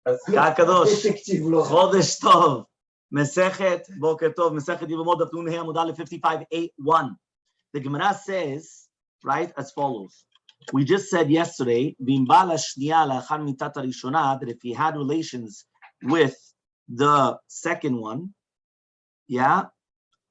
Kakadosh. Chodesh Tov. Masechet, Boker Tov, Masechet Yevamot Daf Amud Aleph 55.8.1. The Gemara says, right, as follows. We just said yesterday, that if he had relations with the second one, yeah,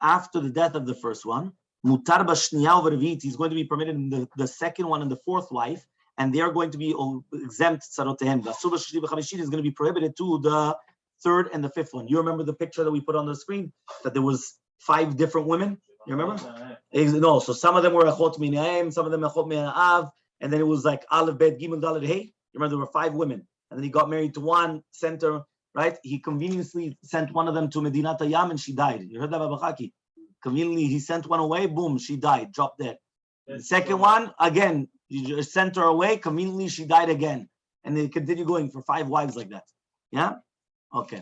after the death of the first one, he's going to be permitted in the second one and the fourth wife, and they are going to be exempt. Is going to be prohibited to the third and the fifth one. You remember the picture that we put on the screen, that there was 5 different women? You remember? No, so some of them were achot minaim, some of them achot mina'av, and then it was like aleph, bet, gimel, dalet, hey. You remember there were 5 women, and then he got married to one, sent her, right? He conveniently sent one of them to Medinat Hayam, and she died. You heard that, Babachaki? Conveniently, he sent one away, boom, she died, dropped dead. The second one, again, you sent her away, conveniently, she died again. And they continue going for 5 wives like that. Yeah? Okay.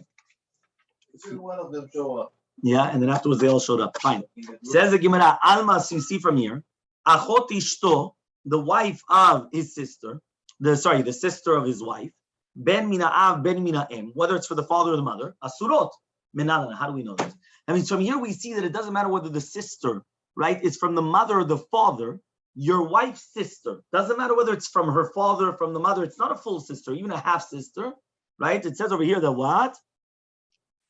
One of them show up. Yeah, and then afterwards they all showed up. Fine. Says the Gemara, Alma, so you see from here, Achot Ishto, the wife of his sister, the sister of his wife, Ben Mina Av, Ben Mina Em, whether it's for the father or the mother, Asurot, Menalana. How do we know that? I mean, from here we see that it doesn't matter whether the sister, right, is from the mother or the father, your wife's sister. Doesn't matter whether it's from her father or from the mother. It's not a full sister, even a half sister, right? It says over here that what?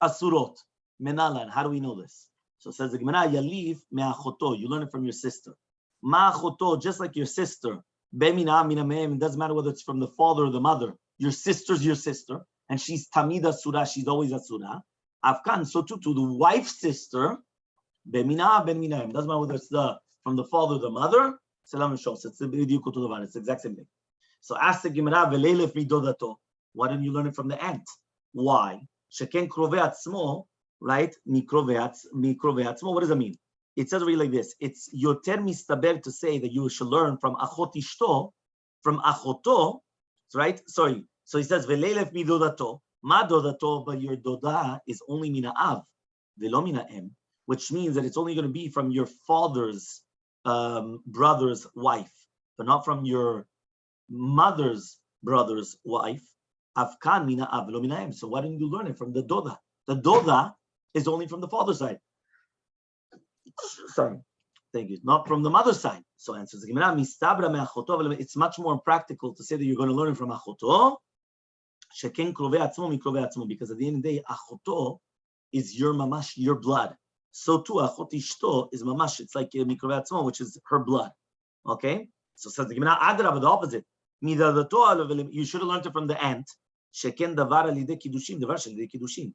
Asurot, Menalan. How do we know this? So it says the Gemara, Yaliv me'achoto. You learn it from your sister. Ma'achoto, just like your sister. Be'mina mina me'em. It doesn't matter whether it's from the father or the mother. Your sister's your sister, and she's tamida surah. She's always a surah. Afkan, so too to the wife's sister. Be'mina ben mina. It doesn't matter whether it's from the father or the mother. Salam and shos. It's the exact same thing. So ask the Gemara, V'leilef midodato. Why didn't you learn it from the ant? Why? Sheken krovei atzmo, right? Mikrovei atzmo. What does that mean? It says really like this. It's yoter mistaber to say that you should learn from achot ishto, from achoto, right? Sorry. So he says v'leilef midodato, ma dodato, but your doda is only mina av, velo mina em, which means that it's only going to be from your father's brother's wife, but not from your mother's brother's wife. Afkan mina av, velo mina em. So why didn't you learn it from the doda? The doda is only from the father's side. Sorry, thank you. Not from the mother's side. So answers the Gemara, mistabra me'achoto. It's much more practical to say that you're going to learn it from achoto. Sheken krovei atzmo mikrovei atzmo, because at the end of the day, achoto is your mamash, your blood. So too, achot ishto is mamash. It's like mikrovei atzmo, which is her blood. Okay. So says the Gemara, adrab, the opposite. You should have learned it from the ant. Sheken davar alidei kiddushin, davar alidei kiddushin.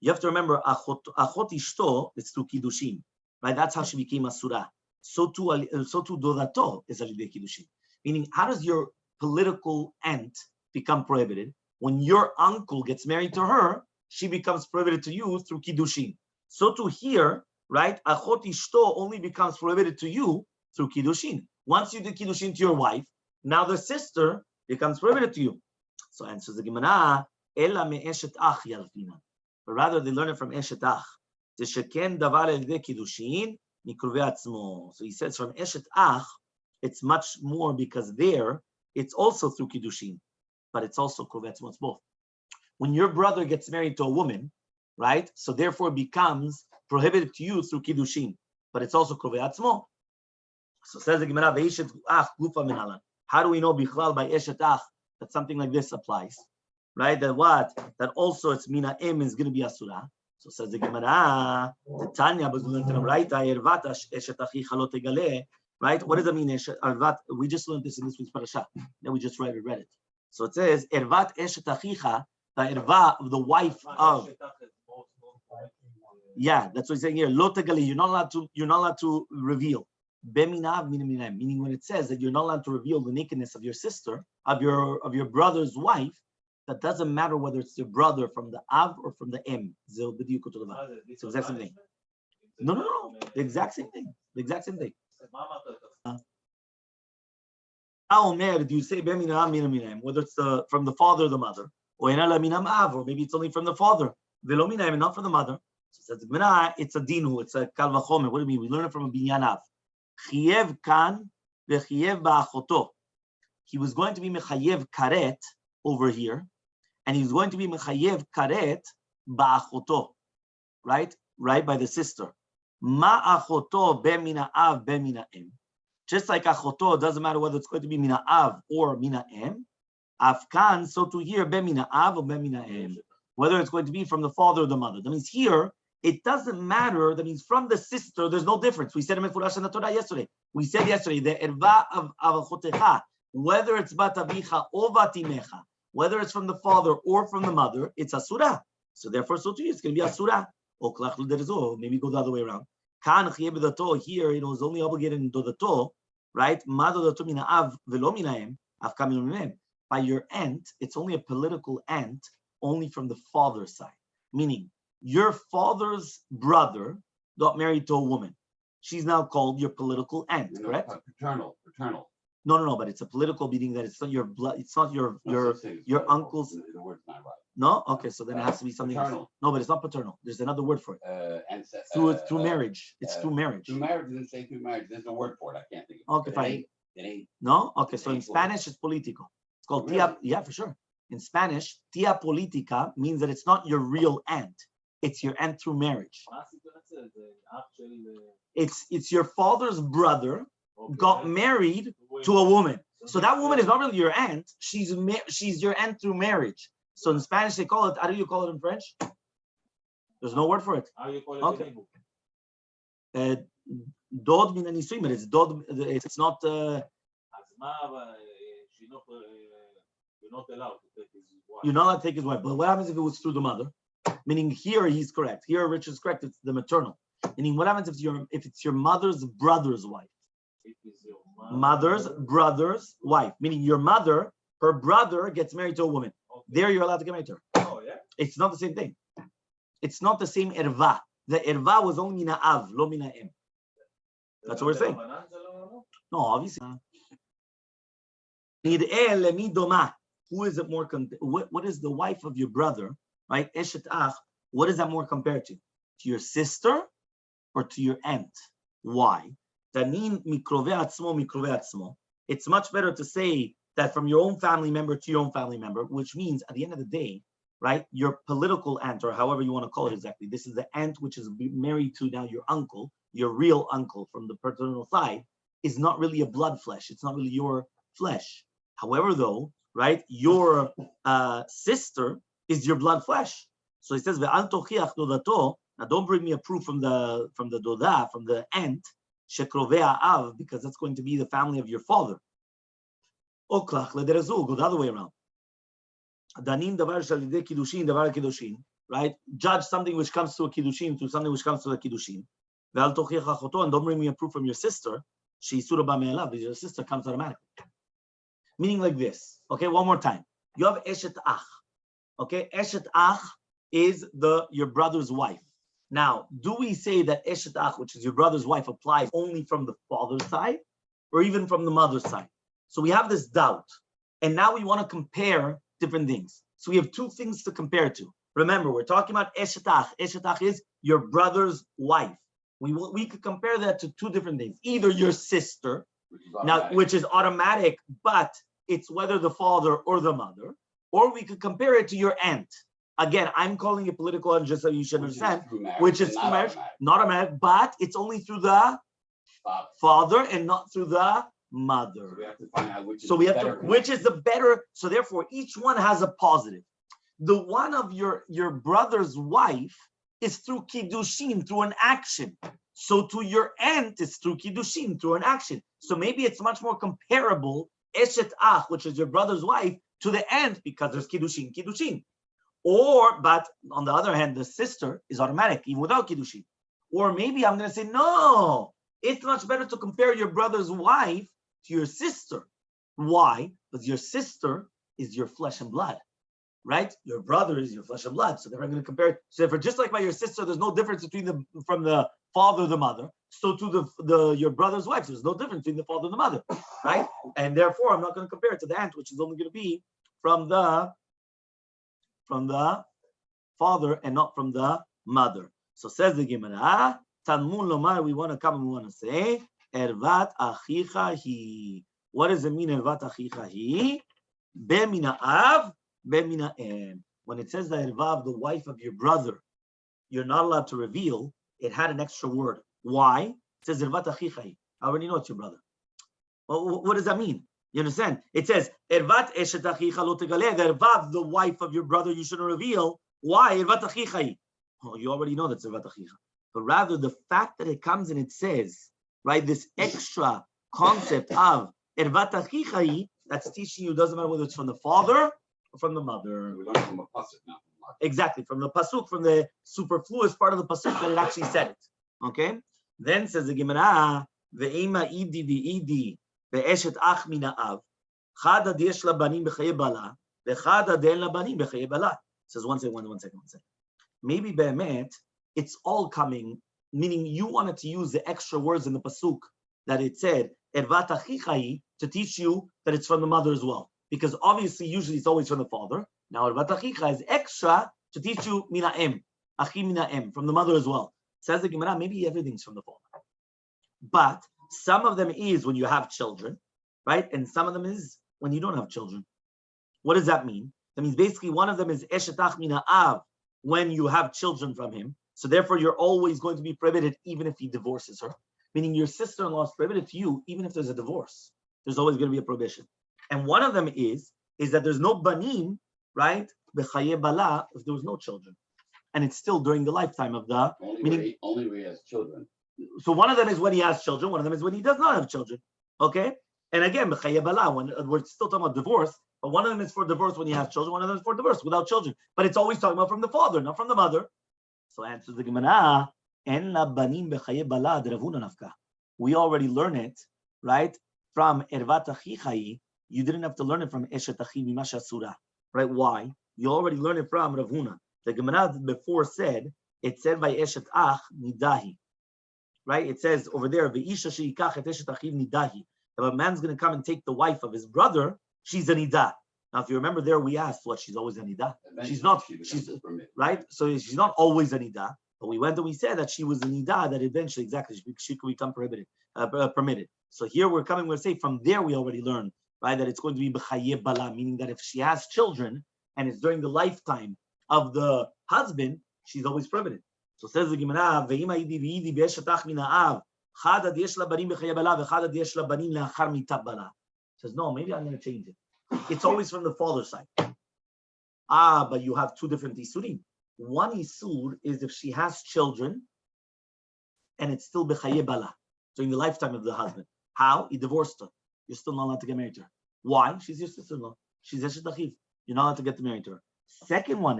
You have to remember, achot ishto is through kiddushin, right? That's how she became a surah. So too dodato is alidei kiddushin. Meaning, how does your political aunt become prohibited? When your uncle gets married to her, she becomes prohibited to you through kiddushin. So too here, right? Achot ishto only becomes prohibited to you through kiddushin. Once you did kiddushin to your wife, now the sister becomes prohibited to you. So answers the Gemara, ela me'eshet ach yalfina. But rather they learn it from eshet ach. Tesheken davar alidei kiddushin mikrovei atzmo. So he says from eshet ach, it's much more because there it's also through kiddushin, but it's also krovei atzmo. It's both. When your brother gets married to a woman, right? So therefore it becomes prohibited to you through kiddushin, but it's also krovei atzmo. So says the Gemara, ve'eshet ach gufa minalan. How do we know bichlal by eshet ach that something like this applies? Right? That what? That also it's mina em is going to be asura. So says the Gemara, Tanya, right? What does that mean? We just learned this in this week's parasha. Then we just read it. So it says, Ervat eshet achicha, the erva of the wife of. Yeah, that's what he's saying here. Lo tegali, you're not allowed to reveal. Beminav minaminav, meaning when it says that you're not allowed to reveal the nakedness of your sister, of your brother's wife, that doesn't matter whether it's your brother from the Av or from the M. It's the exact same thing. No. The exact same thing. The exact same thing. Do you say whether it's from the father or the mother, or maybe it's only from the father, not from the mother. So it's a dinu, it's a kal vachomer. What do you mean? We learn it from a binyan av. Chiev kan v'chiev ba'achoto. He was going to be mechayev karet over here, and he's going to be mechayev karet ba'achoto, right? Right, by the sister. Ma'achoto ben mina av ben mina em. Just like achoto, it doesn't matter whether it's going to be mina av or mina em. Afkan, so to here ben mina av or ben mina em, whether it's going to be from the father or the mother. That means here it doesn't matter. That means from the sister, there's no difference. We said in the Torah yesterday. We said yesterday the erva of achotecha, whether it's bat avicha or vatimecha, whether it's from the father or from the mother, it's asura. So therefore, so to you, it's going to be asura. Maybe go the other way around. Here, it was only obligated in dodato, right? By your aunt, it's only a political aunt, only from the father's side. Meaning, your father's brother got married to a woman. She's now called your political aunt, correct? Paternal. No, but it's a political meaning that it's not your blood, it's not your uncle's. The word's not right. No? Okay, so then it has to be something paternal. else. No, but it's not paternal. There's another word for it. Through marriage. It's through marriage. Through marriage, didn't say through marriage. There's a word for it. I can't think of it. Okay, fine. It ain't. No? Okay, so in Spanish, it's politico. It's called tia. Yeah, for sure. In Spanish, tia politica means that it's not your real aunt. It's your aunt through marriage. It's your father's brother got married to a woman. So that woman is not really your aunt. She's your aunt through marriage. So in Spanish they call it. How do you call it in French? There's no word for it. How do you call it? Okay. Dod min anisuim, but it's dod. It's not. You're not allowed to take his wife. You're not allowed to take his wife. But what happens if it was through the mother? Meaning here he's correct. Here Rich is correct. It's the maternal. Meaning what happens if it's your mother's brother's wife? It is your Mother's brother's wife. Meaning your mother, her brother gets married to a woman. Okay. There you're allowed to get married to her. Oh, yeah? It's not the same thing. It's not the same erva. The erva was only mina av, lo mina em. That's what we're saying. No, obviously. Who is it more? What is the wife of your brother, right? Eshet ach. What is that more compared to? To your sister or to your aunt? Why? It's much better to say that from your own family member to your own family member, which means at the end of the day, right, your political aunt, or however you want to call it exactly, this is the aunt which is married to now your uncle, your real uncle from the paternal side, is not really a blood flesh. It's not really your flesh. However, though, right, your sister is your blood flesh. So he says, now don't bring me a proof from the doda, from the aunt, shekrovea av, because that's going to be the family of your father. Oklach lederazul, go the other way around. Danin davar shalidei kiddushin, davar kiddushin, right? Judge something which comes to a kiddushin to something which comes to a kiddushin. Ve'al tochiach achoto, and don't bring me a proof from your sister. She surah me'elav, because your sister comes automatically. Meaning like this. Okay, one more time. You have eshet ach. Okay, eshet ach is your brother's wife. Now, do we say that eshet ach, which is your brother's wife, applies only from the father's side or even from the mother's side? So we have this doubt. And now we want to compare different things. So we have two things to compare to. Remember, we're talking about eshet ach. Eshet ach is your brother's wife. We could compare that to two different things. Either your sister, which is automatic, but it's whether the father or the mother, or we could compare it to your aunt. Again, I'm calling it political, and just so you should understand, which is through marriage, not automatic, but it's only through the father and not through the mother. So we have to find out which is the better. So therefore, each one has a positive. The one of your brother's wife is through kiddushin, through an action. So to your aunt is through kiddushin, through an action. So maybe it's much more comparable, eshet ach, which is your brother's wife, to the aunt, because there's kiddushin. But on the other hand, the sister is automatic, even without kiddushin. Or maybe I'm going to say, no, it's much better to compare your brother's wife to your sister. Why? Because your sister is your flesh and blood, right? Your brother is your flesh and blood. So they're going to compare it. So if just like by your sister, there's no difference from the father or the mother. So to your brother's wife, there's no difference between the father and the mother, right? And therefore, I'm not going to compare it to the aunt, which is only going to be from the father and not from the mother. So says the Gemara, Tanmun Lomar, we want to say, Ervat achicha hi. What does it mean, Ervat achicha hi? Be mina av, ben mina em. When it says the ervav, the wife of your brother, you're not allowed to reveal, it had an extra word. Why? It says ervat achichai. I already know it's your brother. Well, what does that mean? You understand? It says ervat eshet achicha lo tegaleh. The ervav, the wife of your brother, you shouldn't reveal. Why? Ervat achichai. Oh, you already know that's ervat achicha. But rather the fact that it comes and it says, right, this extra concept of ervat achichai, that's teaching you, doesn't matter whether it's from the father or from the mother. We learn from a pasuk, not from a Exactly, from the pasuk, from the superfluous part of the pasuk that it actually said it. Okay? Then says the Gemara, ve'ema idi v'idi ve'eshet ach min ha'av, chada d'yesh labanim b'chaye bala, ve'chada d'en labanim b'chaye bala. Says one second. Maybe be'emet, it's all coming, meaning you wanted to use the extra words in the pasuk that it said, ervat achichai, to teach you that it's from the mother as well. Because obviously, usually it's always from the father. Now, ervat achicha is extra to teach you mina em, achi mina em, from the mother as well. Says the Gemara, maybe everything's from the father. But some of them is when you have children, right? And some of them is when you don't have children. What does that mean? That means basically one of them is eshet ach mina av, when you have children from him. So therefore, you're always going to be prohibited even if he divorces her. Meaning your sister-in-law is prohibited to you even if there's a divorce. There's always going to be a prohibition. And one of them is that there's no banim, right? B'chaye bala, if there was no children. And it's still during the lifetime of the... Only where he has children. So one of them is when he has children, one of them is when he does not have children. Okay? And again, b'chaye bala, when we're still talking about divorce, but one of them is for divorce when he has children, one of them is for divorce without children. But it's always talking about from the father, not from the mother. So answers the Gemara, en la banim b'chaye bala d'ravuna nafka. We already learn it, right? From ervat achichai. You didn't have to learn it from eshet achi mimasha surah, right? Why? You already learned it from Rav Huna. The Gemara before said, it said by eshet ach nidahi, right? It says over there, ve'isha sheikach et eshet achiv nidahi. If a man's going to come and take the wife of his brother, she's a nidah. Now, if you remember there, we asked what she's always a nidah. She's not. She's right. So she's not always a nidah. But we went and we said that she was a nidah that eventually, exactly, she could become permitted. So here we're coming. We'll say from there we already learned. Right, that it's going to be b'chaye bala, meaning that if she has children and it's during the lifetime of the husband, she's always prohibited. So says the Gemara, ve'ima idi v'idi be'eshet ach min ha'av, chada d'yesh labanim b'chaye bala, v'chada d'yesh labanim le'achar mitat bala. Says, no, maybe I'm going to change it. It's always from the father's side. But you have two different isurim. One isur is if she has children and it's still b'chaye bala, during the lifetime of the husband. How? He divorced her. You're still not allowed to get married to her. Why? She's your sister-in-law. She's eshet achiv. You're not allowed to get married to her. Second one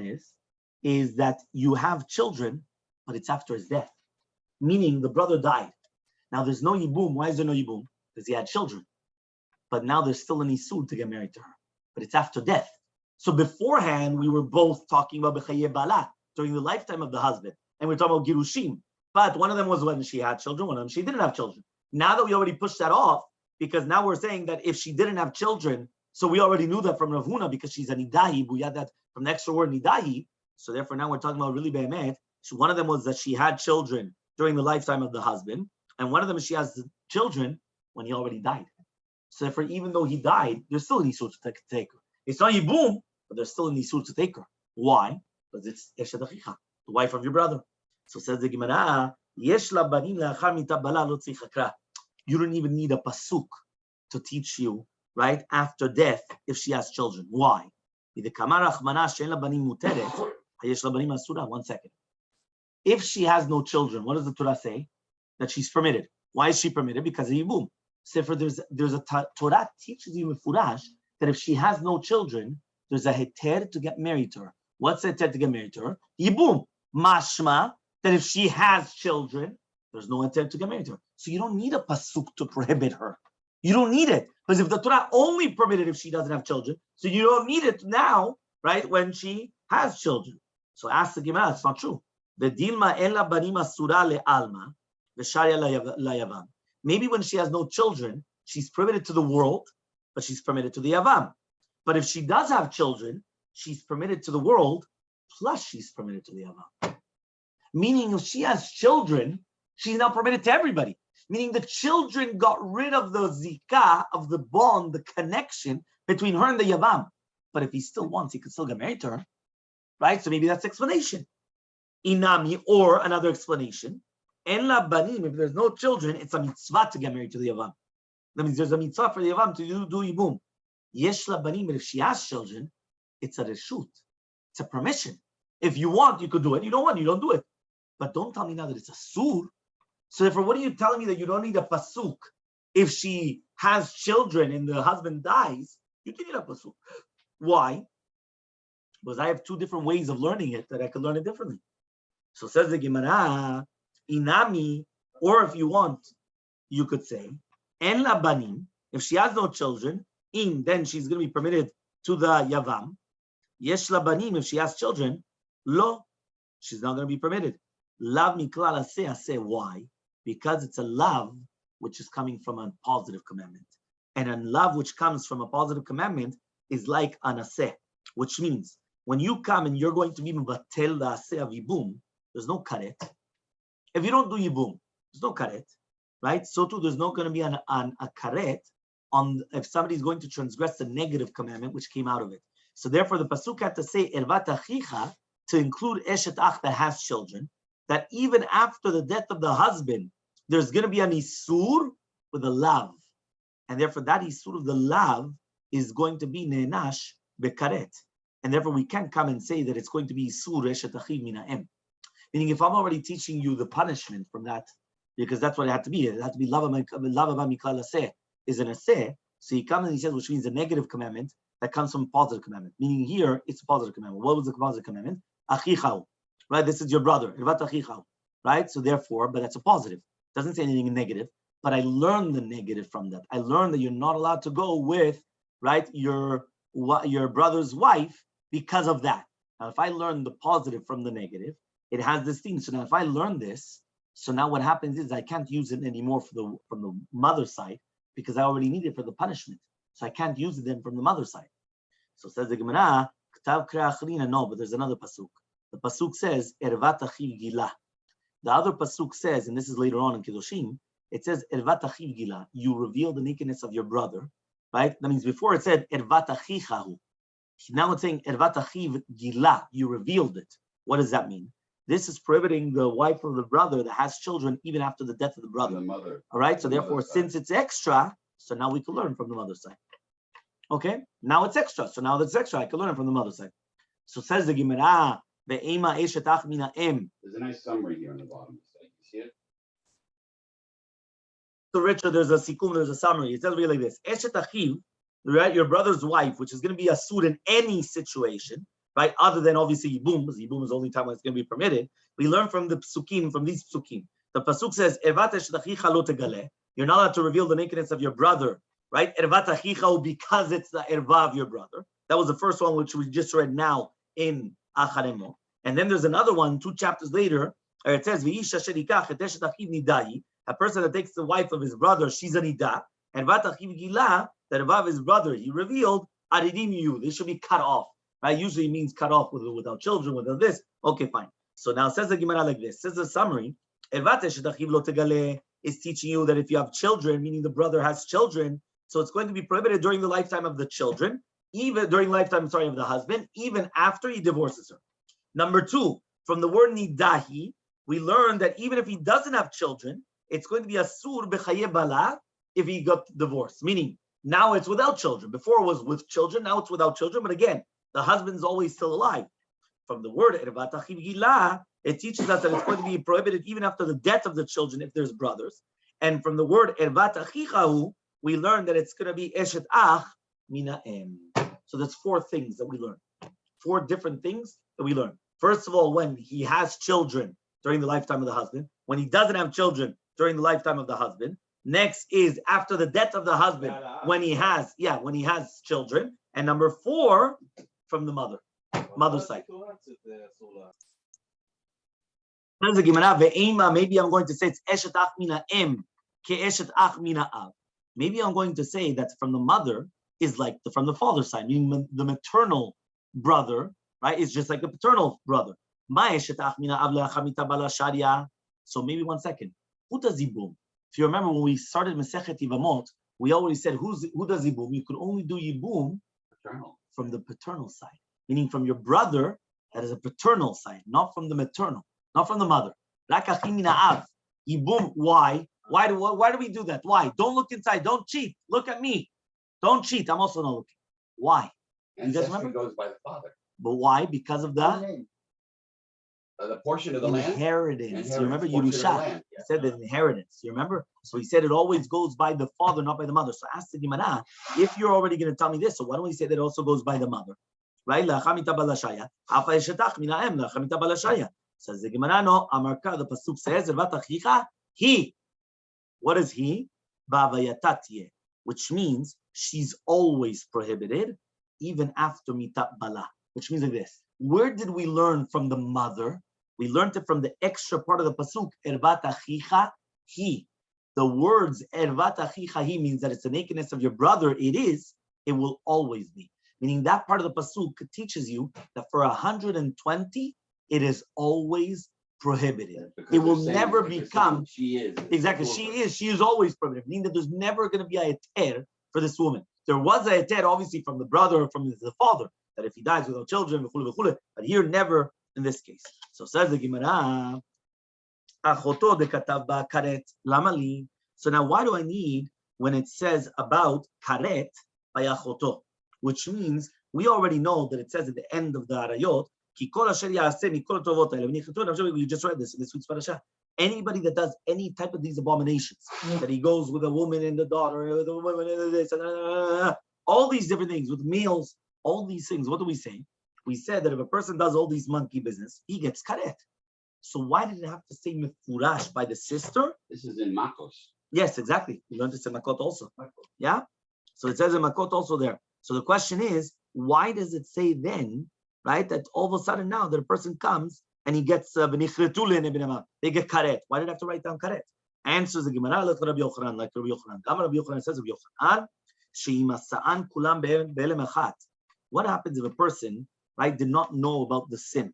is that you have children, but it's after his death. Meaning the brother died. Now there's no yibum. Why is there no yibum? Because he had children. But now there's still an isur to get married to her. But it's after death. So beforehand, we were both talking about b'chaye bala during the lifetime of the husband. And we're talking about girushim. But one of them was when she had children, one of them she didn't have children. Now that we already pushed that off, because now we're saying that if she didn't have children, so we already knew that from Rav Huna because she's a nidahi, we had that from the extra word nidahi. So therefore now we're talking about really be'emet. So one of them was that she had children during the lifetime of the husband, and one of them is she has children when he already died. So therefore, even though he died, there's still an isur to take her. It's not yibum, but there's still an isur to take her. Why? Because it's eshet achicha, the wife of your brother. So says the Gemara, yesh la banim le'achar mitat bala lo tzrich hakra. You don't even need a pasuk to teach you, right, after death, if she has children. Why? 1 second. If she has no children, what does the Torah say? That she's permitted. Why is she permitted? Because of Yibum. So there's a Torah teaches you mefurash that if she has no children, there's a heter to get married to her. What's the heter to get married to her? Yibum. Mashma, that if she has children, there's no intent to get married to her. So you don't need a pasuk to prohibit her. You don't need it. Because if the Torah only permitted if she doesn't have children, so you don't need it now, right, when she has children. So ask the Gemara, it's not true. Maybe when she has no children, she's permitted to the world, but she's permitted to the Yavam. But if she does have children, she's permitted to the world, plus she's permitted to the Yavam. Meaning if she has children, she's now permitted to everybody. Meaning the children got rid of the zikah, of the bond, the connection between her and the Yavam. but if he still wants, he could still get married to her, right? So maybe that's the explanation. Inami, or another explanation, en la banim, if there's no children, it's a mitzvah to get married to the Yavam. That means there's a mitzvah for the Yavam to do Yibum. Yesh la banim, but if she has children, it's a reshut. It's a permission. If you want, you could do it. You don't want, you don't do it. But don't tell me now that it's a sur. So therefore, what are you telling me that you don't need a pasuk? If she has children and the husband dies, you can need a pasuk. Why? Because I have two different ways of learning it that I could learn it differently. So says the Gemara, inami, or if you want, you could say, en la banim, if she has no children, then she's going to be permitted to the Yavam. Yesh la banim, if she has children, lo, she's not going to be permitted. Lav miklal aseh aseh. Why? Because it's a lav which is coming from a positive commandment. And a lav which comes from a positive commandment is like an aseh, which means when you come and you're going to be mevatel the aseh of yibum, there's no karet. If you don't do yibum, there's no karet, right? So too, there's not going to be a karet on if somebody's going to transgress the negative commandment which came out of it. So therefore, the pasuk had to say ervat achicha to include eshet ach that has children. That even after the death of the husband, there's going to be an isur with a lav, and therefore that isur of the lav is going to be ne'nash bekaret, and therefore we can't come and say that it's going to be isur eshet achiv mina'em. Meaning, if I'm already teaching you the punishment from that, because that's what it had to be. It had to be lava miklal aseh is an aseh. So he comes and he says, which means a negative commandment that comes from a positive commandment. Meaning here, it's a positive commandment. What was the positive commandment? Achichau, right? This is your brother. Ervat achichau, right? So therefore, but that's a positive. It doesn't say anything negative. But I learned the negative from that. I learned that you're not allowed to go with, right, your brother's wife because of that. Now, if I learn the positive from the negative, it has this thing. So now if I learn this, so now what happens is I can't use it anymore from the mother's side because I already need it for the punishment. So I can't use it then from the mother's side. So says the Gemara, no, but there's another pasuk. The pasuk says, ervat achiv gila. The other pasuk says, and this is later on in Kedoshim, it says, ervat achiv gila. You reveal the nakedness of your brother, right? That means before it said, ervat achichahu. Now it's saying, ervat achiv gila. You revealed it. What does that mean? This is prohibiting the wife of the brother that has children even after the death of the brother. The mother. All right. So therefore, since it's extra, so now we can learn from the mother's side. Okay. Now it's extra. So now that's extra. I can learn from the mother's side. So says the Gemara, ve'ema eshet ach mina em. There's a nice summary here on the bottom. You see it? So Richard, there's a sikum, there's a summary. It says really like this: eshet achiv, right? Your brother's wife, which is going to be a suit in any situation. Right, other than obviously Yibum, because Yibum is the only time when it's going to be permitted. We learn from the psukim, from these psukim. The pasuk says, "Ervat achicha lo tegaleh." You're not allowed to reveal the nakedness of your brother, right? Ervat achicha, because it's the erva of your brother. That was the first one, which we just read now in Acharemo. And then there's another one, 2 chapters later, where it says, "V'isha sherikach et eshet achiv nidai." A person that takes the wife of his brother, she's a nida. Ervat achiv gila, the erva of his brother, he revealed, aridim you. They should be cut off. Right? Usually means cut off without children, without this. Okay, fine. So now says the Gemara like this. Says the summary. Is teaching you that if you have children, meaning the brother has children, so it's going to be prohibited during the lifetime of the children, even during lifetime, of the husband, even after he divorces her. Number 2, from the word nidahi, we learn that even if he doesn't have children, it's going to be a sur b'chaye bala if he got divorced. Meaning now it's without children. Before it was with children, now it's without children. But again, the husband's always still alive. From the word ervat achiv gila, it teaches us that it's going to be prohibited even after the death of the children if there's brothers. And from the word ervat achichahu, we learn that it's going to be eshet ach mina em. So that's 4 things that we learn. 4 different things that we learn. First of all, when he has children during the lifetime of the husband. When he doesn't have children during the lifetime of the husband. Next is after the death of the husband, when he has children. And number 4, from the mother's side. Maybe I'm going to say it's eshet ach mina em ke eshet ach mina av. Maybe I'm going to say that from the mother is like from the father's side, meaning the maternal brother, right? Is just like the paternal brother. So maybe 1 second. Who does yibum? If you remember when we started Masechet Yevamot, we already said who does yibum? You could only do yibum from the paternal side, meaning from your brother, that is a paternal side, not from the maternal, not from the mother. Why? Why do we do that? Why? Don't look inside. Don't cheat. Look at me. Don't cheat. I'm also not looking. Why? Ancestry goes by the father. But why? Because of the portion of the land. Inheritance. You remember Yerusha? He said the inheritance. You remember? So he said it always goes by the father, not by the mother. So ask the Gemara, if you're already going to tell me this, so why don't we say that it also goes by the mother? Right? Says the Gemara, no, Amarka, the Pasuk says, he. What is he? Which means she's always prohibited, even after mitat bala. Which means like this. Where did we learn from the mother? We learned it from the extra part of the pasuk, ervat achicha he. The words ervat achicha he means that it's the nakedness of your brother. It will always be. Meaning that part of the pasuk teaches you that for 120, it is always prohibited. It will never become. She is. Exactly, she is always prohibited. Meaning that there's never going to be a heter for this woman. There was a heter, obviously, from the brother or from the father, that if he dies without children, but here never in this case. So says the Gemara, Achoto de katav ba karet lamali. So now why do I need when it says about karet by achoto? Which means we already know that it says at the end of the arayot, ki kol asher ya'aseh mikol tovot ha'ele. We just read this in this week's parasha. Anybody that does any type of these abominations, that he goes with a woman and the daughter, with a woman and this, all these different things, with meals, all these things, what do we say? We said that if a person does all these monkey business, he gets karet. So why did it have to say mefurash by the sister? This is in Makos. Yes, exactly. We learned this in Makot also. Yeah? So it says in Makot also there. So the question is, why does it say then, right, that all of a sudden now that a person comes and he gets they get karet. Why did I have to write down karet? Answers the Gemara like Rabbi Yochanan, Rabbi Yochanan says Rabbi Yochanan, what happens if a person, right, did not know about the sin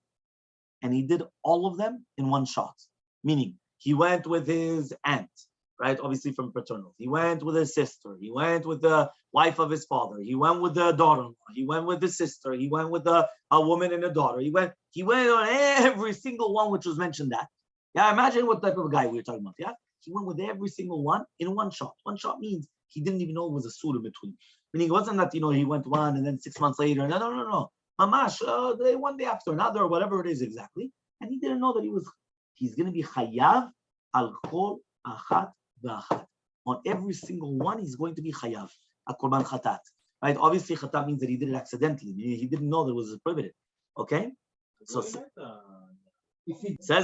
and he did all of them in one shot? Meaning, he went with his aunt, right, obviously from paternal. He went with his sister. He went with the wife of his father. He went with the daughter-in-law. He went with the sister. He went with a woman and a daughter. He went on every single one which was mentioned that. Yeah, imagine what type of a guy we were talking about. Yeah, he went with every single one in one shot. One shot means he didn't even know it was a suit in between. Meaning it wasn't that, he went one and then 6 months later. No. Mamash, one day after another, or whatever it is exactly. And he didn't know that he's going to be chayav al kol achat v'achat. On every single one, he's going to be chayav. A korban chatat. Right? Obviously, chatat means that he did it accidentally. He didn't know that it was prohibited. Okay? So says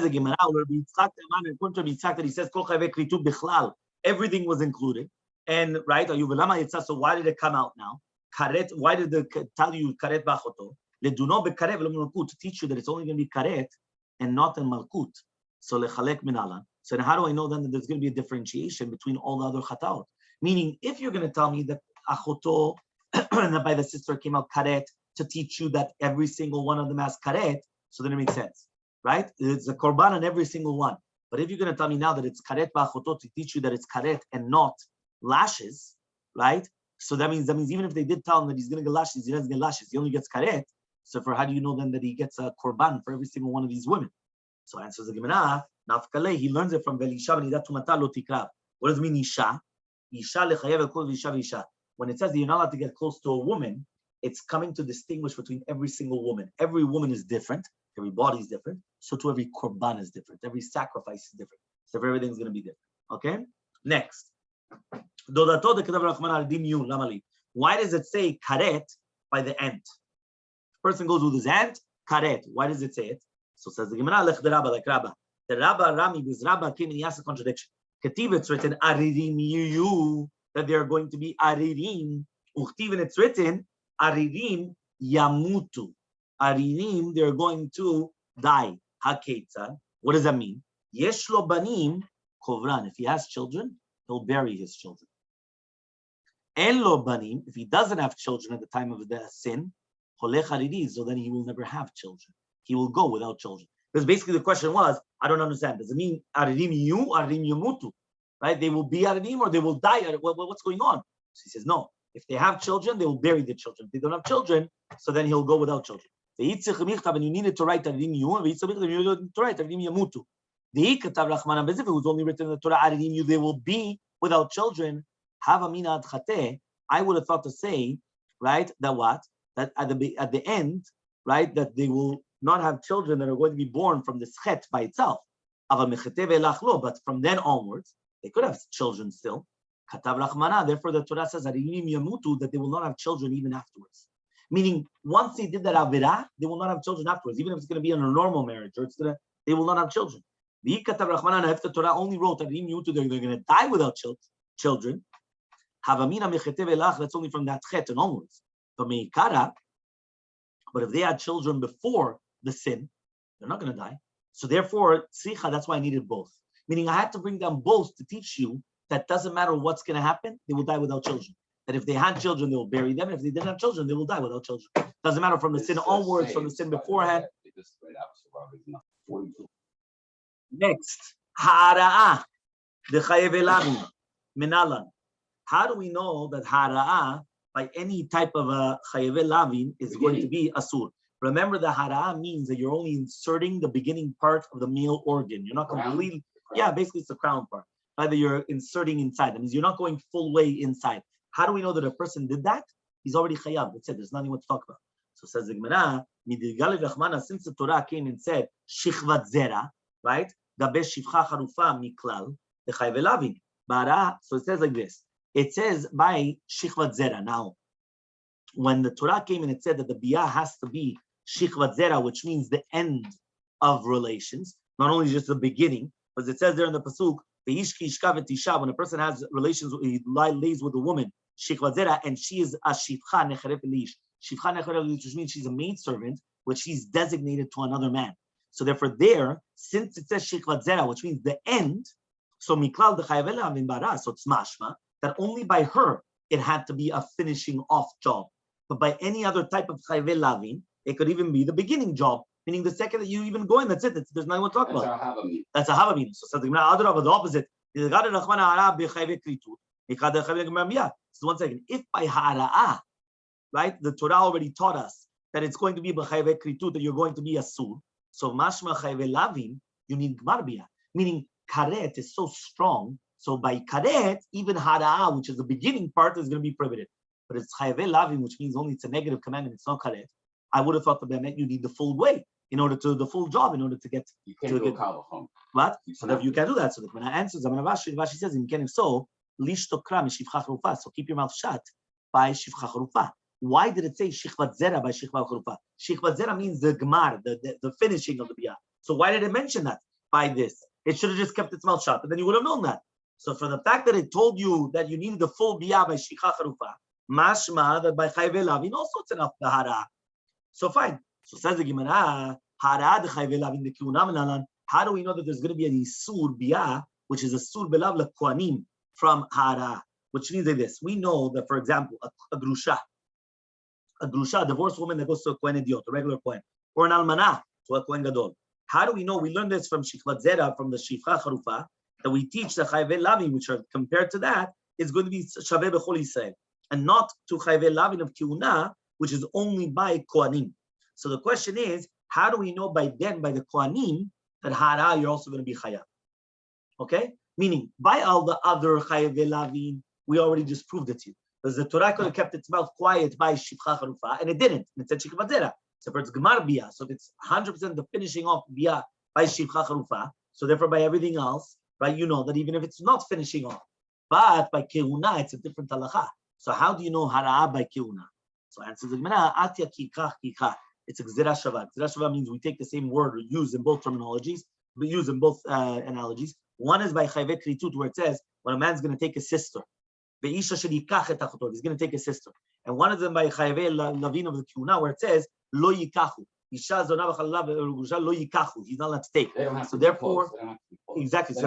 the Gemara, that he says, everything was included. And right, so why did it come out now? Karet, why did they tell you karet b'achoto? To teach you that it's only going to be karet and not in malkut. So lechalek minala. So how do I know then that there's going to be a differentiation between all the other chataot? Meaning, if you're going to tell me that achoto and that by the sister came out karet to teach you that every single one of them has karet, so then it makes sense, right? It's a korban on every single one. But if you're going to tell me now that it's karet b'achoto to teach you that it's karet and not lashes, right? So that means even if they did tell him that he's going to get lashes, he doesn't get lashes. He only gets karet. So how do you know then that he gets a korban for every single one of these women? So answers the Gemara, nafkale, he learns it from velisha v'nidat tumata lo tikrav. What does it mean isha? Isha lechayev ekol v'isha v'isha. When it says that you're not allowed to get close to a woman, it's coming to distinguish between every single woman. Every woman is different. Every body is different. So to every korban is different. Every sacrifice is different. So everything's going to be different. Okay? Next. Why does it say karet by the ant? Person goes with his ant, karet. Why does it say it? So says the Gemara, lech the Rabba, like Rabba. The Rabba, Rami, because Rabba came and he asked a contradiction. Ketiv, it's written, aririm yu, that they are going to be aririm. Uchtiv, and it's written, aririm yamutu. Aririm, they're going to die. Haketza. What does that mean? Yesh lo banim kovran. If he has children, he'll bury his children. En lo banim, if he doesn't have children at the time of the sin, holech haridi, so then he will never have children. He will go without children. Because basically the question was, I don't understand. Does it mean aridim yu, aridim yamutu? Right? They will be aridim or they will die. What's going on? So he says, no. If they have children, they will bury the children. If they don't have children, so then he'll go without children. And you needed to write and you needed to write if it was only written in the Torah, they will be without children. I would have thought to say, right, that what? That at the end, right, that they will not have children that are going to be born from this chet by itself. But from then onwards, they could have children still. Therefore, the Torah says that they will not have children even afterwards. Meaning, once they did that avirah, they will not have children afterwards, even if it's going to be in a normal marriage, or they will not have children. If the Torah only wrote that they're going to die without children, that's only from that chet and onwards. But if they had children before the sin, they're not going to die. So therefore, that's why I needed both. Meaning I had to bring down both to teach you that doesn't matter what's going to happen, they will die without children. That if they had children, they will bury them. If they didn't have children, they will die without children. Doesn't matter from the sin onwards, from the sin beforehand. Next, ha'ara'ah, the chayev minalan. How do we know that ha'ara'ah, by any type of a chayev lavin, is going to be asur? Remember, the hara'ah means that you're only inserting the beginning part of the male organ. You're not completely, basically it's the crown part. Either you're inserting inside. That means you're not going full way inside. How do we know that a person did that? He's already chayav. That's it. There's nothing more to talk about. So says the Gemara, since the Torah came and said, shichvat zera, right? Gabe shivcha charufa miklal, the chayev lavin. So it says like this. It says by shichvat zera. Now, when the Torah came and it said that the biyah has to be shichvat zera, which means the end of relations, not only just the beginning, but it says there in the pasuk, when a person has relations, he lays with a woman, shichvat zera, and she is a shivcha necharef elish. Shivcha necharef elish, which means she's a maidservant, which she's designated to another man. So therefore, there, since it says shichvat zera, which means the end, so miklal dechayev lavin bara, so it's mashma that only by her it had to be a finishing off job. But by any other type of chayev lavin, it could even be the beginning job, meaning the second that you even go in, that's it. There's nothing more to talk about. That's a havamim. So says the opposite. So 1 second. If by hara'ah, right, the Torah already taught us that it's going to be b'chayve kritut, that you're going to be asur. So mashma chayve lavin, you need gmar, meaning karet is so strong. So by karet, even hara'ah, which is the beginning part, is going to be prohibited. But it's chayve lavin, which means only it's a negative commandment. It's not karet. I would have thought that meant you need the full way in order to the full job in order to get. You can't do home. What? So you can't do that. So when I answer, Rashi says, if so, so keep your mouth shut by shivcha charufa. Why did it say shichvat zera by shivcha charufa? Shivcha zera means the gmar, the finishing of the biyah. So why did it mention that by this? It should have just kept its mouth shut, and then you would have known that. So for the fact that it told you that you needed the full biyah by shivcha charufa, mashma that by chayve lavin also it's enough the hara. So fine. So says the Gemara, how do we know that there's going to be an isur biyah, which is a sur belav lekohanim from hara, which means like this. We know that, for example, a grusha, a divorced woman that goes to a kohen idiot, a regular kohen, or an almanah to a kohen gadol. How do we know? We learn this from shivcha zera, from the shivcha charufa, that we teach the chayve lavin, which are compared to that, is going to be shaveh b'chol Yisrael, and not to chayve lavin of kiuna, which is only by kohanim. So the question is, how do we know by the kohanim, that hara you're also going to be chayav? Okay, meaning by all the other chayav lavin, we already just proved it to you. Because the Torah could have kept its mouth quiet by shivcha charufa, and it didn't. It said shikvat zera. So if it's gemar biyah, so if it's 100% the finishing off biyah by shivcha charufa, so therefore by everything else, right? You know that even if it's not finishing off, but by keuna, it's a different halacha. So how do you know hara by keuna? So answers the Gemara, atya kikach kikach. It's a gzera shava. Gzera shava means we take the same word or use in both terminologies, we use in both analogies. One is by chayve kritut, where it says when a man's going to take a sister. He's going to take a sister. And one of them by chayve lavin of the kiuna, where it says lo yikachu. He's not allowed to take. So therefore, exactly. So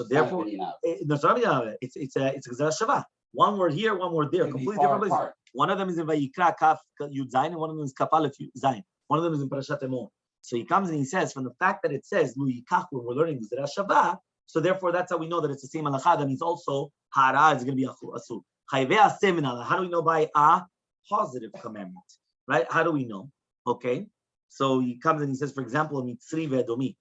therefore, it's a gzera shava. One word here, one word there, completely different places. One of them is in Vayikra Kaf Yud Zayin, and one of them is Kaf Aleph Zayin. One of them is in Parashat Emor. So he comes and he says, from the fact that it says Lu Yikach, when we're learning Gzera Shava, so therefore that's how we know that it's the same halacha. That means also hara is going to be asur. How do we know by a positive commandment? Right? How do we know? Okay. So he comes and he says, for example, a mitzri ve'edomi,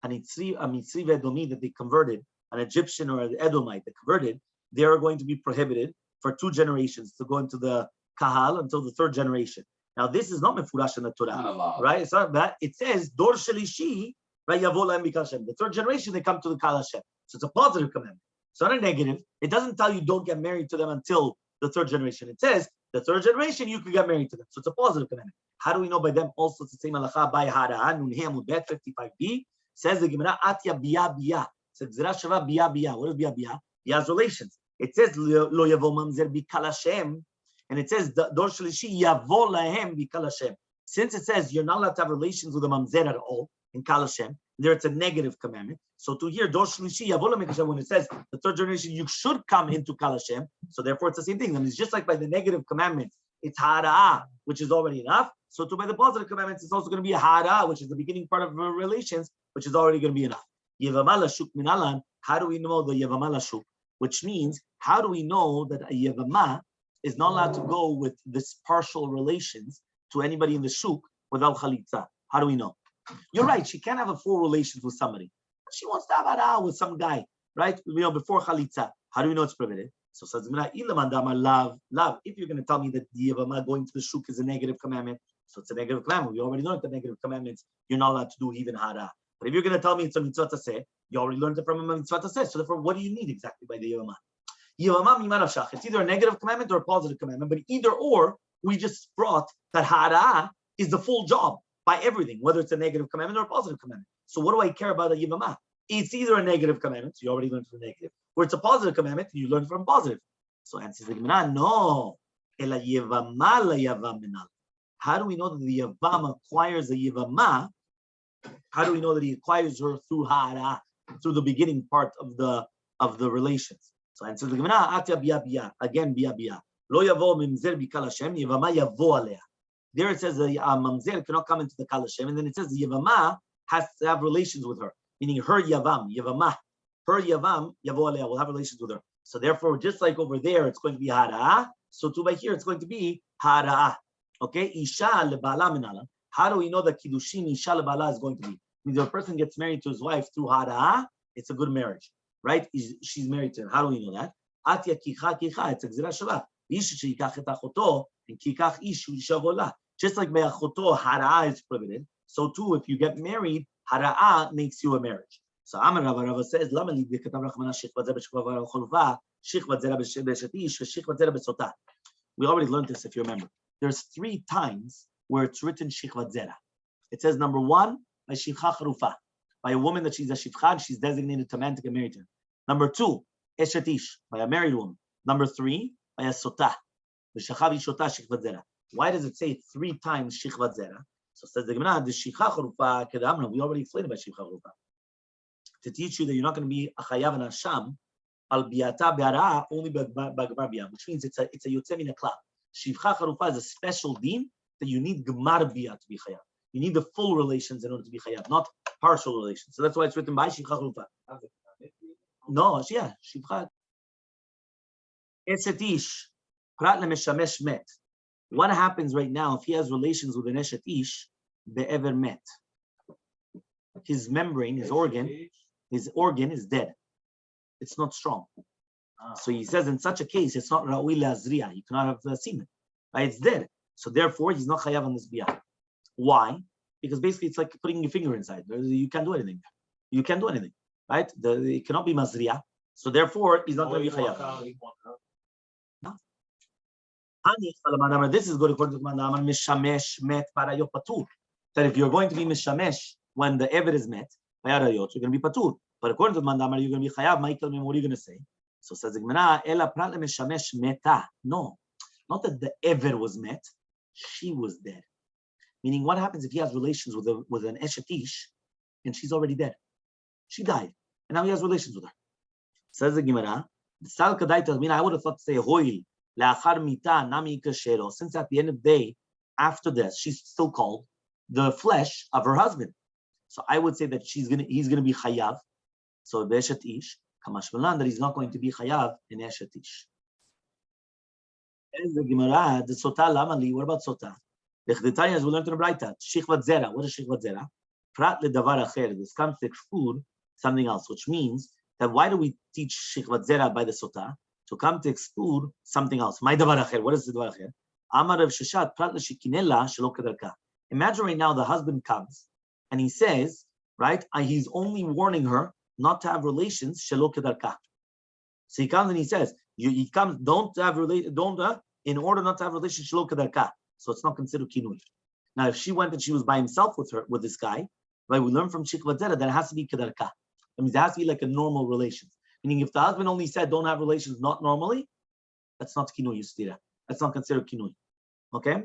a mitzri ve'edomi that they converted, an Egyptian or an Edomite that converted, they are going to be prohibited for 2 generations to go into the kahal until the 3rd generation. Now, this is not mefurash in the Torah, right? It's not that. It says, Dor shelishi, right? Yavo lahem bikal Hashem. The 3rd generation, they come to the kahal Hashem. So it's a positive commandment. It's not a negative. It doesn't tell you don't get married to them until the 3rd generation. It says, the 3rd generation, you could get married to them. So it's a positive commandment. How do we know by them also it's the same halacha by Hara, Nun He Amud Bet 55b? Says the Gemara, Atya Bia Bia. Says Gzera Shava Bia Bia. What is Bia Bia? Bia's relations. It says Lo Yavo Mamzer Bikal Hashem. And it says Dor Shlishi Yavo Lahem Bikal Hashem. Since it says you're not allowed to have relations with a mamzer at all in Kal Hashem, there it's a negative commandment. So to hear Dor Shlishi Yavo Lahem Hashem, when it says the 3rd generation you should come into Kal Hashem, so therefore it's the same thing. I mean, it's just like by the negative commandments, it's Hara, which is already enough. So to by the positive commandments, it's also going to be a Hara, which is the beginning part of relations, which is already going to be enough. Yevamos Shuk Minalan. How do we know the Yevamos Shuk? Which means, how do we know that a Yevama is not allowed to go with this partial relations to anybody in the shuk without chalitza? How do we know? You're right. She can't have a full relations with somebody. She wants to have a with some guy, right? Before chalitza. How do we know it's prohibited? So says love. If you're going to tell me that the Yevama going to the shuk is a negative commandment, so it's a negative commandment. We already learned the negative commandments. You're not allowed to do even hara. But if you're going to tell me it's a mitzvah to say, you already learned it from a mitzvah to say. So therefore, what do you need exactly by the Yevama? It's either a negative commandment or a positive commandment, but either or, we just brought that hara is the full job by everything, whether it's a negative commandment or a positive commandment. So what do I care about a Yevama? It's either a negative commandment, so you already learned from the negative, or it's a positive commandment, and you learn from positive. So answers the Gemara, no. How do we know that the Yevam acquires a Yevama? How do we know that he acquires her through hara, through the beginning part of the relations? So answer the Gemara, Atya Bia Bia, again Bia Bia. Lo Yavo Mimzer Bikal Hashem, Yevama Yavo Alea. There it says the Mamzer cannot come into the Kal Hashem, and then it says the Yevama has to have relations with her, meaning her Yevama, her Yavam, Yavo Alea will have relations with her. So therefore, just like over there, it's going to be Hara, so too by here, it's going to be Hara. Okay, Isha Lebala Minala. How do we know that Kiddushin Isha Lebala is going to be? Means if a person gets married to his wife through Hara, it's a good marriage. Right? She's married to him. How do we know that? Atya kicha kicha. It's a gzira shava. Ish sheyikach et achoto and kikach ish shavola. Just like me'achoto hara is prohibited, so too if you get married, hara makes you a marriage. So Amar Rava says, "Lama li b'katav rachmana shich v'zera b'shkova v'cholva, shich v'zera b'shetish, shich v'zera b'sota." We already learned this, if you remember. There's 3 times where it's written shich v'zera. It says number 1 by shivcha charufa, by a woman that she's a shivcha and she's designated to man to get married to. Number 2, eshetish, by a married woman. Number 3, by a sota. Why does it say 3 times shich zera? So says the Gemara, the shivcha charufa kedamna. We already explained about shivcha charufa. To teach you that you're not going to be a chayav and asham al biata be'ara only by gmar bia, which means it's a yotze min haklal. Shivcha charufa is a special deen that you need gmar bia to be chayav. You need the full relations in order to be chayav, not partial relations. So that's why it's written by shivcha charufa. No, yeah, shivcha. Eshetish, prat lemeshamesh met. What happens right now if he has relations with an eshetish be'ever met? His membrane, his organ is dead. It's not strong. So he says in such a case, it's not ra'ui le'azriya. You cannot have semen. Right? It's dead. So therefore, he's not chayav on this biyah. Why? Because basically it's like putting your finger inside. You can't do anything. You can't do anything. Right? It cannot be mazriya. So therefore, he's not going to be chayav. No. This is good according to Mandamar mishamesh met barayo patur. That if you're going to be mishamesh when the evid is met, you're going to be patur. But according to Mandamar, you're going to be chayav. Michael, what are you going to say? So says the Gemara, ela prat mishamesh meta. No, not that the evid was met, she was dead. Meaning, what happens if he has relations with an eshetish and she's already dead? She died, and now he has relations with her. Says the Gemara, I would have thought to say hoil la'achar mita nami kashero. Since at the end of the day, after death, she's still called the flesh of her husband. So I would say that he's gonna be chayav. So be'eshetish kamashmalan that he's not going to be chayav in eshetish. As the Gemara, the Sota Lamali, what about Sota? The Chdetanya, as we learned in the Braita, Shichvat Zera. What is Shichvat Zera? Prat ledavar acher. This comes to exclude something else, which means that why do we teach Shichvat Zera by the Sota? To come to exclude something else. My davar acher. What is the davar acher? Amar Rav Sheshat prat leshikinela shelo kedarka. Imagine right now the husband comes and he says, right, he's only warning her not to have relations shelo kedarka. So he comes and he says, he comes, in order not to have relations shelo kedarka. So it's not considered kinui. Now, if she went and she was by himself with this guy, right, we learn from Shichvat Zera that it has to be kedarka. That means it has to be like a normal relation. Meaning, if the husband only said don't have relations not normally, that's not kinui yustira. That's not considered kinui. Okay?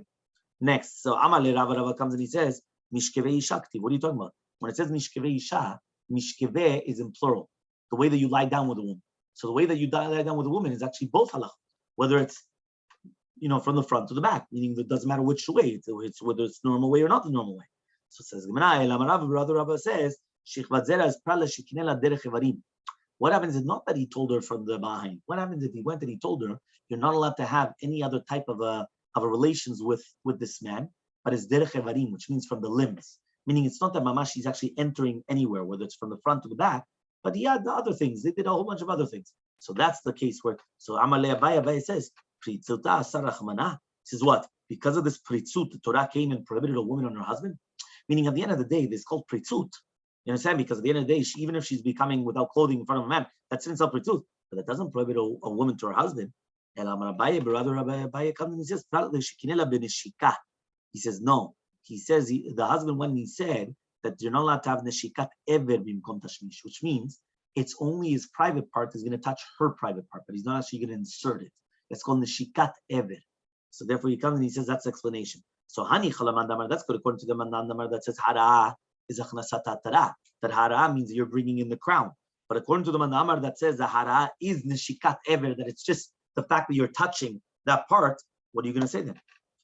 Next, so Elmaleh Rava comes and he says, Mishkevei Shakti. What are you talking about? When it says Mishkevei Isha, Mishkeveh is in plural. The way that you lie down with a woman. So the way that you lie down with a woman is actually both halach. Whether it's from the front to the back, meaning it doesn't matter which way, it's whether it's the normal way or not the normal way. So it says, Rabbi says, Shichvat Zera is prala shikinela derech evarim. What happens is not that he told her from the behind. What happens if he went and he told her, you're not allowed to have any other type of a relations with this man, but it's derech evarim, which means from the limbs. Meaning it's not that mamash she's actually entering anywhere, whether it's from the front to the back, but he had the other things. They did a whole bunch of other things. So that's the case where, so Elmaleh Abaye says, Pritzuta sarachmana. Says what? Because of this pritzut, the Torah came and prohibited a woman on her husband. Meaning at the end of the day, this is called pritzut. You understand? Because at the end of the day, even if she's becoming without clothing in front of a man, that's in itself pritzut. But that doesn't prohibit a woman to her husband. Rabbi comes and he says, he says, no. He says, the husband, when he said that you're not allowed to have neshikat ever bimkom tashmish, which means it's only his private part is going to touch her private part, but he's not actually going to insert it. It's called neshikat ever. So therefore he comes and he says that's the explanation. So hani chalamandamar, that's good according to the mandamar that says hara is achnasat hatara. That hara means you're bringing in the crown. But according to the mandamar that says the hara is neshikat ever, that it's just the fact that you're touching that part, what are you going to say then?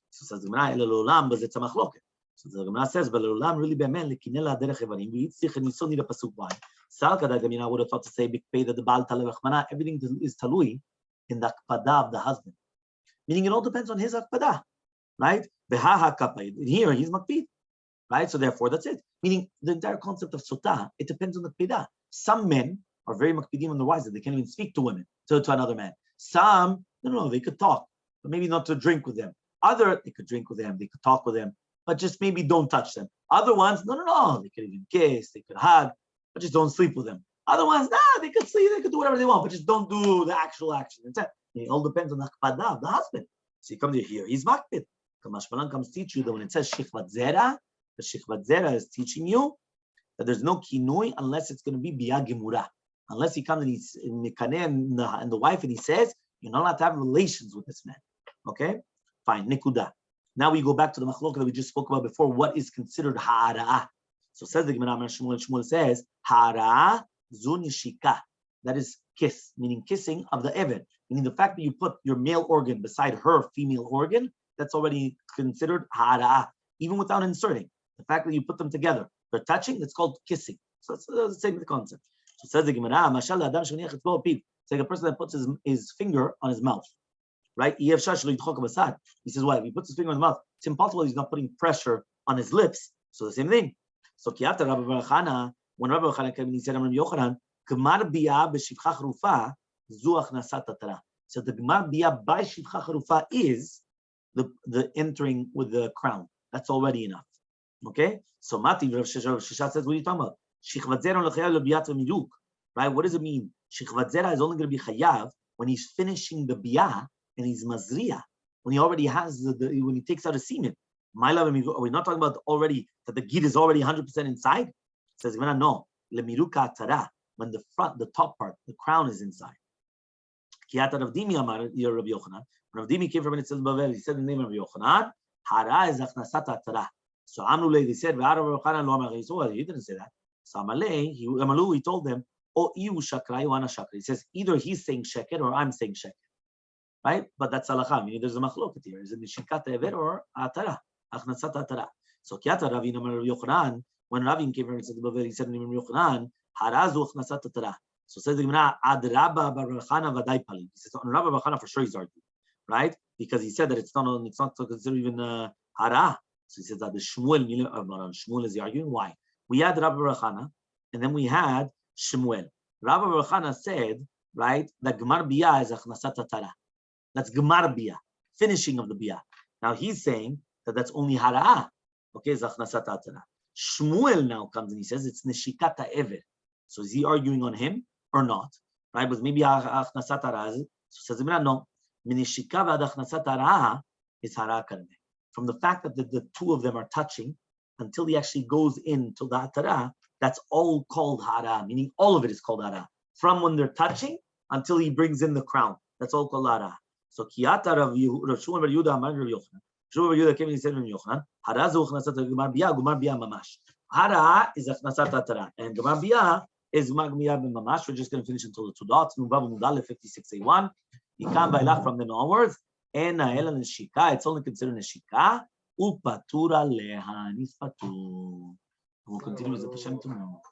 So says the Gemara, elolam, but it's a machloket. So the Gemara says, "Belolam really be'amen lekinela derech evarim." We tzich and yisod need a pasuk by. Salkada, I mean, I would have thought to say bikpei that the baal talei v'chmana, everything is talui in the akpada of the husband. Meaning it all depends on his akpada, right? Behaha kapay. Here he's makpid, right? So therefore that's it. Meaning the entire concept of sotah, it depends on the akpada. Some men are very makpidim on the wise that they can't even speak to women, to another man. Some, no, they could talk, but maybe not to drink with them. Other, they could drink with them, they could talk with them, but just maybe don't touch them. Other ones, no, they could even kiss, they could hug, but just don't sleep with them. Other ones, they could sleep, they could do whatever they want, but just don't do the actual action. It all depends on the akpada of the husband. So you come to here, he's makpid. Kamashmalan comes teach you that when it says Shichvat Zera, the Shichvat Zera is teaching you that there's no kinui unless it's going to be biya gemura. Unless he comes and he's in Mikaneh and the wife and he says, you're not allowed to have relations with this man. Okay? Fine, nikuda. Now we go back to the machlok that we just spoke about before. What is considered ha'ara'ah? So says the Gemara, Shmuel says, ha'ara'ah zun yishika. That is kiss, meaning kissing of the eved. Meaning the fact that you put your male organ beside her female organ, that's already considered ha'ara'ah, even without inserting. The fact that you put them together, they're touching, that's called kissing. So it's the same concept. So says the Gemara, Mashal Adam Shoniach Etzbo Piv. It's like a person that puts his finger on his mouth, right? He says, what? If he puts his finger on his mouth, it's impossible he's not putting pressure on his lips. So the same thing. So Kiata Rabbi Barachana, when Rabbi Barachana came and he said, Rabbi Yochanan, Gemar Biyah b'shivcha charufa zu achnasat hatara. So the Gemar Biyah by shivcha charufa is the entering with the crown. That's already enough. Okay? So Mati Rav Sheshat says, what are you talking about? Right? What does it mean? Shichvat Zera is only going to be chayav when he's finishing the biyah and he's mazriya, when he already has when he takes out a semen. My love, are we not talking about already that the gid is already 100% inside? It says, no, lemiruka tara, when the top part, the crown is inside. Kiyata Rav Dimi Amar, Rabbi Yochanan. When Rav Dimi came from Eretz Bavel, he said the name of Rabbi Yochanan, hara is achnasat hatara. So Amruleh, they said, he didn't say that. So Elmaleh, he told them, he says, either he's saying sheket or I'm saying sheket. Right? But that's halakha, meaning there's a machloket here. Is it nishikat eved or atara? Achnasat atara. So Kiata Ravi Namar Yochanan, when Ravi came from Bavel, he said in Yochanan, harazu achnasat atara. So says the Gemara, ad Rabba Bar Chana vaday palim. He says on Rabba Bar Chana for sure he's arguing. Right? because he said that it's not considered even hara. So he says that the Shmuel is arguing. Why? We had Rabbi Rechana, and then we had Shmuel. Rabbi Rechana said, right, that Gemar Biyah is Achnasat Tara. That's Gemar Biyah, finishing of the Biyah. Now he's saying that that's only hara. Okay, it's Achnasat Tara. Shmuel now comes and he says it's Neshikata Ever. So is he arguing on him or not? Right, but maybe Achnasat Tara. So says no. Minishika v'ad Achnasat Tara is hara karne. From the fact that the two of them are touching until he actually goes into the Atara, that's all called hara, meaning all of it is called hara. From when they're touching until he brings in the crown, that's all called hara. So Kiyata Rav Shmuel bar Yehuda Amar Rav Yochanan. Shmuel bar Yehuda came and he said Rav Yochanan, hara zu achnasat Gemar Biyah mamash. Hara is achnasat Atara, and Gemar Biyah is Gemar Biyah mamash. We're just going to finish until the two dots. Nuvav Mudale 56a1. Ikam Bailach from then onwards. It's only considered neshika. Upatura leha, and he's patur. We'll continue with the Hashem tomorrow.